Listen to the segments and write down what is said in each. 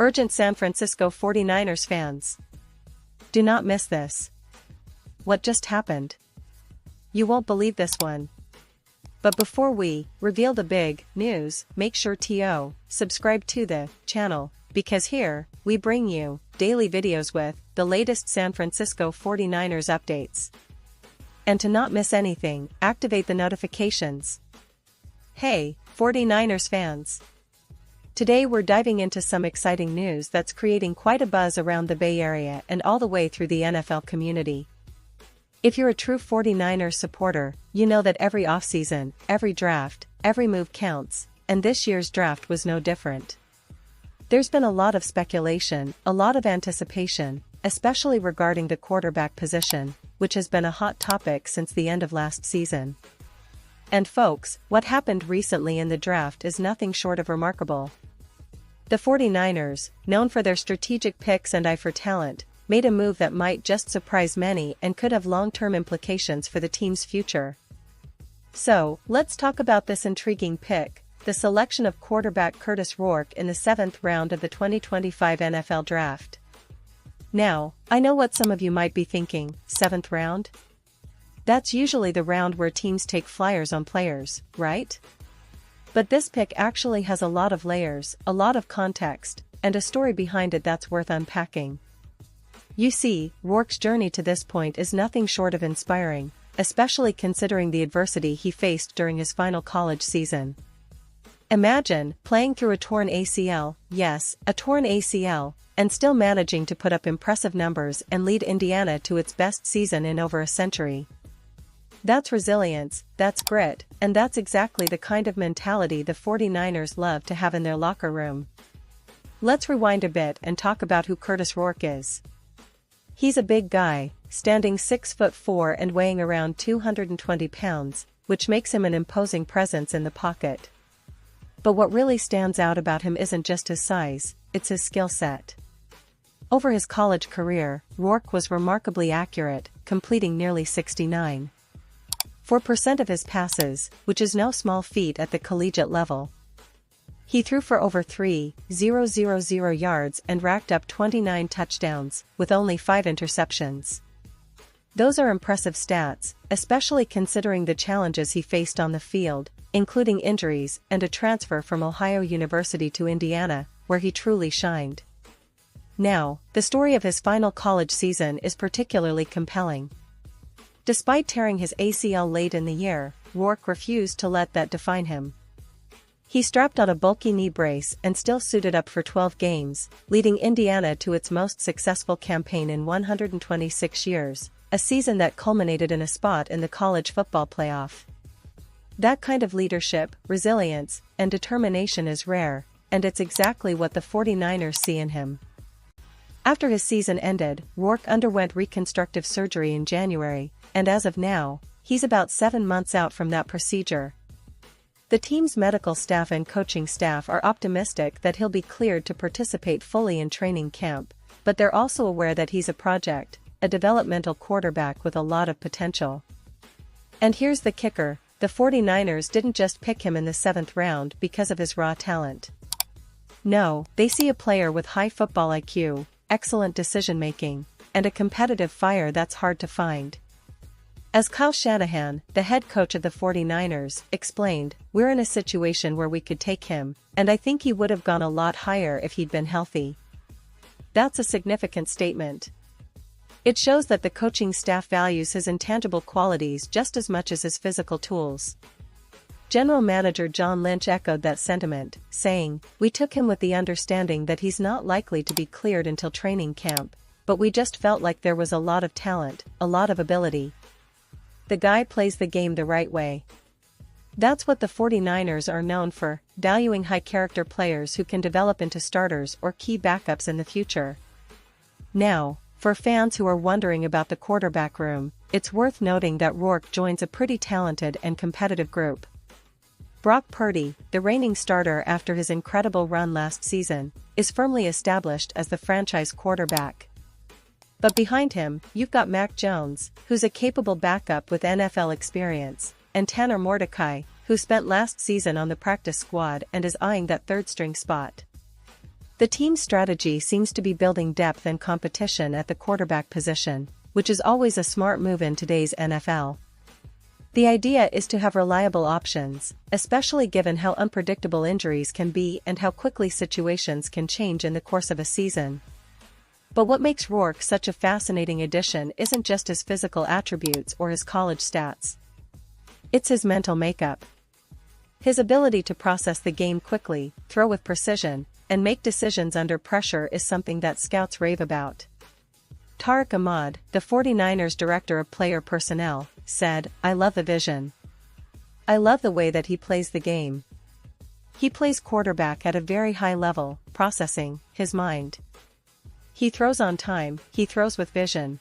Urgent San Francisco 49ers fans. Do not miss this. What just happened? You won't believe this one. But before we reveal the big news, make sure to subscribe to the channel, because here, we bring you daily videos with the latest San Francisco 49ers updates. And to not miss anything, activate the notifications. Hey, 49ers fans! Today we're diving into some exciting news that's creating quite a buzz around the Bay Area and all the way through the NFL community. If you're a true 49ers supporter, you know that every offseason, every draft, every move counts, and this year's draft was no different. There's been a lot of speculation, a lot of anticipation, especially regarding the quarterback position, which has been a hot topic since the end of last season. And folks, what happened recently in the draft is nothing short of remarkable. The 49ers, known for their strategic picks and eye for talent, made a move that might just surprise many and could have long-term implications for the team's future. So, let's talk about this intriguing pick, the selection of quarterback Curtis Ror in the 7th round of the 2025 NFL Draft. Now, I know what some of you might be thinking, 7th round? That's usually the round where teams take flyers on players, right? But this pick actually has a lot of layers, a lot of context, and a story behind it that's worth unpacking. You see, Ror's journey to this point is nothing short of inspiring, especially considering the adversity he faced during his final college season. Imagine playing through a torn ACL, yes, a torn ACL, and still managing to put up impressive numbers and lead Indiana to its best season in over a century. That's resilience, that's grit, and that's exactly the kind of mentality the 49ers love to have in their locker room. Let's rewind a bit and talk about who Curtis Ror is. He's a big guy, standing 6'4" and weighing around 220 pounds, which makes him an imposing presence in the pocket. But what really stands out about him isn't just his size, it's his skill set. Over his college career, Ror was remarkably accurate, completing nearly 69.4% of his passes, which is no small feat at the collegiate level. He threw for over 3,000 yards and racked up 29 touchdowns, with only 5 interceptions. Those are impressive stats, especially considering the challenges he faced on the field, including injuries and a transfer from Ohio University to Indiana, where he truly shined. Now, the story of his final college season is particularly compelling. Despite tearing his ACL late in the year, Ror refused to let that define him. He strapped on a bulky knee brace and still suited up for 12 games, leading Indiana to its most successful campaign in 126 years, a season that culminated in a spot in the college football playoff. That kind of leadership, resilience, and determination is rare, and it's exactly what the 49ers see in him. After his season ended, Ror underwent reconstructive surgery in January, and as of now, he's about 7 months out from that procedure. The team's medical staff and coaching staff are optimistic that he'll be cleared to participate fully in training camp, but they're also aware that he's a project, a developmental quarterback with a lot of potential. And here's the kicker, the 49ers didn't just pick him in the 7th round because of his raw talent. No, they see a player with high football IQ, excellent decision-making, and a competitive fire that's hard to find. As Kyle Shanahan, the head coach of the 49ers, explained, "We're in a situation where we could take him, and I think he would have gone a lot higher if he'd been healthy." That's a significant statement. It shows that the coaching staff values his intangible qualities just as much as his physical tools. General Manager John Lynch echoed that sentiment, saying, "We took him with the understanding that he's not likely to be cleared until training camp, but we just felt like there was a lot of talent, a lot of ability. The guy plays the game the right way." That's what the 49ers are known for, valuing high-character players who can develop into starters or key backups in the future. Now, for fans who are wondering about the quarterback room, it's worth noting that Ror joins a pretty talented and competitive group. Brock Purdy, the reigning starter after his incredible run last season, is firmly established as the franchise quarterback. But behind him, you've got Mac Jones, who's a capable backup with NFL experience, and Tanner Mordecai, who spent last season on the practice squad and is eyeing that third-string spot. The team's strategy seems to be building depth and competition at the quarterback position, which is always a smart move in today's NFL. The idea is to have reliable options, especially given how unpredictable injuries can be and how quickly situations can change in the course of a season. But what makes Rourke such a fascinating addition isn't just his physical attributes or his college stats. It's his mental makeup. His ability to process the game quickly, throw with precision, and make decisions under pressure is something that scouts rave about. Tariq Ahmad, the 49ers director of player personnel, said, "I love the vision. I love the way that he plays the game. He plays quarterback at a very high level, processing his mind. He throws on time, he throws with vision.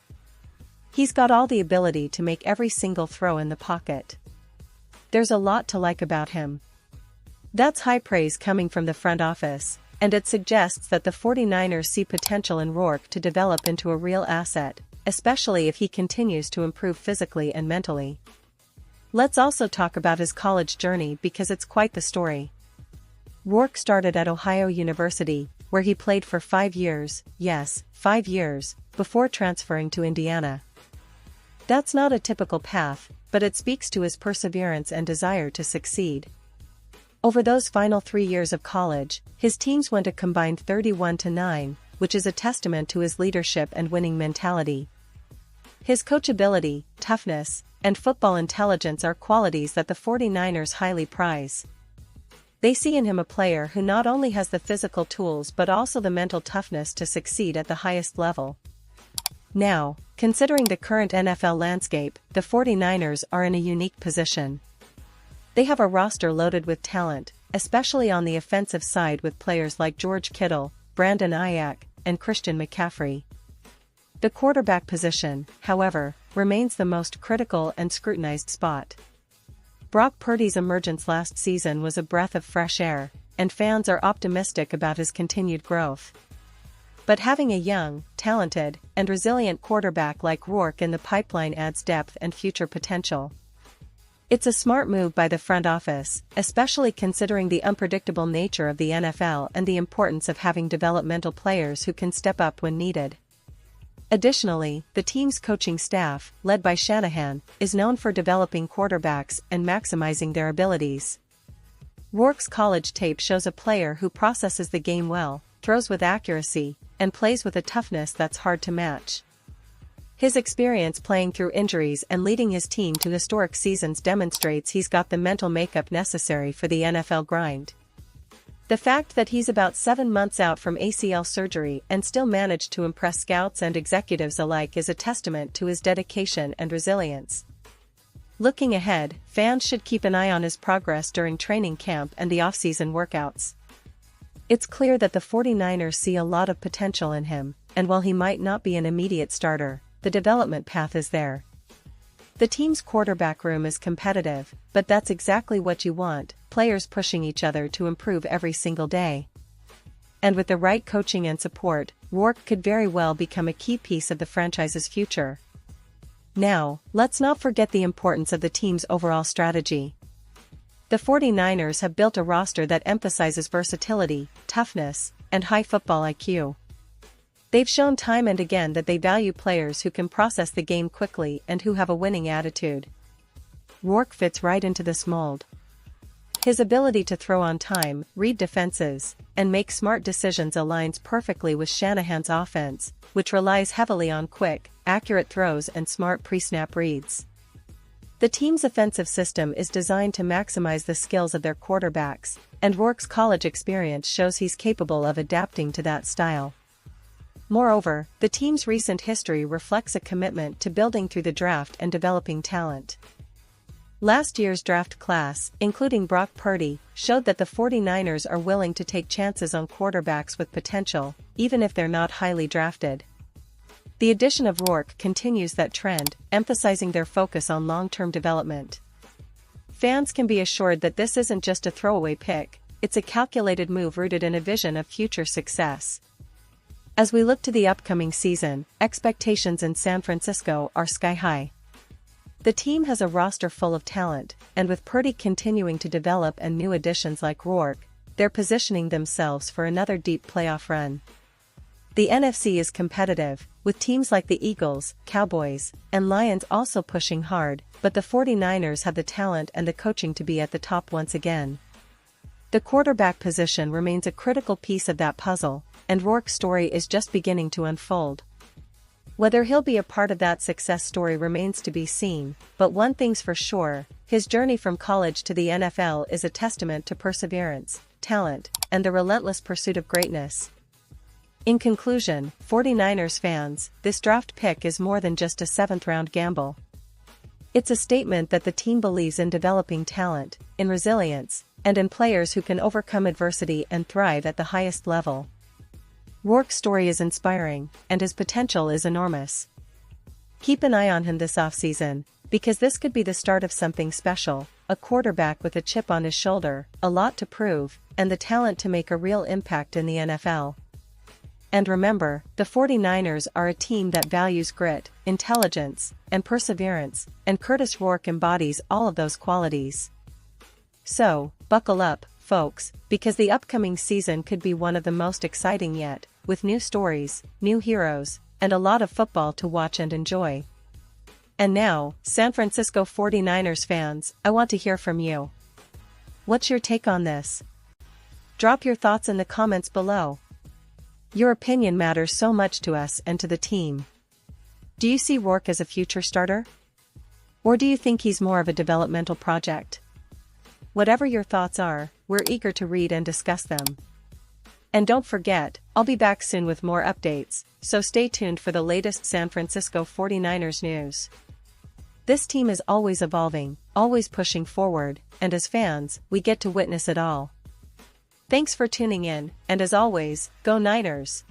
He's got all the ability to make every single throw in the pocket. There's a lot to like about him." That's high praise coming from the front office, and it suggests that the 49ers see potential in Rourke to develop into a real asset, especially if he continues to improve physically and mentally. Let's also talk about his college journey because it's quite the story. Rourke started at Ohio University, where he played for 5 years, yes, 5 years, before transferring to Indiana. That's not a typical path, but it speaks to his perseverance and desire to succeed. Over those final 3 years of college, his teams went a combined 31-9, which is a testament to his leadership and winning mentality. His coachability, toughness, and football intelligence are qualities that the 49ers highly prize. They see in him a player who not only has the physical tools but also the mental toughness to succeed at the highest level. Now, considering the current NFL landscape, the 49ers are in a unique position. They have a roster loaded with talent, especially on the offensive side with players like George Kittle, Brandon Ayuk, and Christian McCaffrey. The quarterback position, however, remains the most critical and scrutinized spot. Brock Purdy's emergence last season was a breath of fresh air, and fans are optimistic about his continued growth. But having a young, talented, and resilient quarterback like Rourke in the pipeline adds depth and future potential. It's a smart move by the front office, especially considering the unpredictable nature of the NFL and the importance of having developmental players who can step up when needed. Additionally, the team's coaching staff, led by Shanahan, is known for developing quarterbacks and maximizing their abilities. Rourke's college tape shows a player who processes the game well, throws with accuracy, and plays with a toughness that's hard to match. His experience playing through injuries and leading his team to historic seasons demonstrates he's got the mental makeup necessary for the NFL grind. The fact that he's about 7 months out from ACL surgery and still managed to impress scouts and executives alike is a testament to his dedication and resilience. Looking ahead, fans should keep an eye on his progress during training camp and the off-season workouts. It's clear that the 49ers see a lot of potential in him, and while he might not be an immediate starter, the development path is there. The team's quarterback room is competitive, but that's exactly what you want, players pushing each other to improve every single day. And with the right coaching and support, Rourke could very well become a key piece of the franchise's future. Now, let's not forget the importance of the team's overall strategy. The 49ers have built a roster that emphasizes versatility, toughness, and high football IQ. They've shown time and again that they value players who can process the game quickly and who have a winning attitude. Rourke fits right into this mold. His ability to throw on time, read defenses, and make smart decisions aligns perfectly with Shanahan's offense, which relies heavily on quick, accurate throws and smart pre-snap reads. The team's offensive system is designed to maximize the skills of their quarterbacks, and Rourke's college experience shows he's capable of adapting to that style. Moreover, the team's recent history reflects a commitment to building through the draft and developing talent. Last year's draft class, including Brock Purdy, showed that the 49ers are willing to take chances on quarterbacks with potential, even if they're not highly drafted. The addition of Rourke continues that trend, emphasizing their focus on long-term development. Fans can be assured that this isn't just a throwaway pick, it's a calculated move rooted in a vision of future success. As we look to the upcoming season, expectations in San Francisco are sky-high. The team has a roster full of talent, and with Purdy continuing to develop and new additions like Rourke, they're positioning themselves for another deep playoff run. The NFC is competitive, with teams like the Eagles, Cowboys, and Lions also pushing hard, but the 49ers have the talent and the coaching to be at the top once again. The quarterback position remains a critical piece of that puzzle, and Rourke's story is just beginning to unfold. Whether he'll be a part of that success story remains to be seen, but one thing's for sure, his journey from college to the NFL is a testament to perseverance, talent, and the relentless pursuit of greatness. In conclusion, 49ers fans, this draft pick is more than just a 7th-round gamble. It's a statement that the team believes in developing talent, in resilience, and in players who can overcome adversity and thrive at the highest level. Rourke's story is inspiring, and his potential is enormous. Keep an eye on him this offseason, because this could be the start of something special, a quarterback with a chip on his shoulder, a lot to prove, and the talent to make a real impact in the NFL. And remember, the 49ers are a team that values grit, intelligence, and perseverance, and Curtis Ror embodies all of those qualities. So, buckle up, folks, because the upcoming season could be one of the most exciting yet, with new stories, new heroes, and a lot of football to watch and enjoy. And now, San Francisco 49ers fans, I want to hear from you. What's your take on this? Drop your thoughts in the comments below. Your opinion matters so much to us and to the team. Do you see Rourke as a future starter? Or do you think he's more of a developmental project? Whatever your thoughts are, we're eager to read and discuss them. And don't forget, I'll be back soon with more updates, so stay tuned for the latest San Francisco 49ers news. This team is always evolving, always pushing forward, and as fans, we get to witness it all. Thanks for tuning in, and as always, go Niners!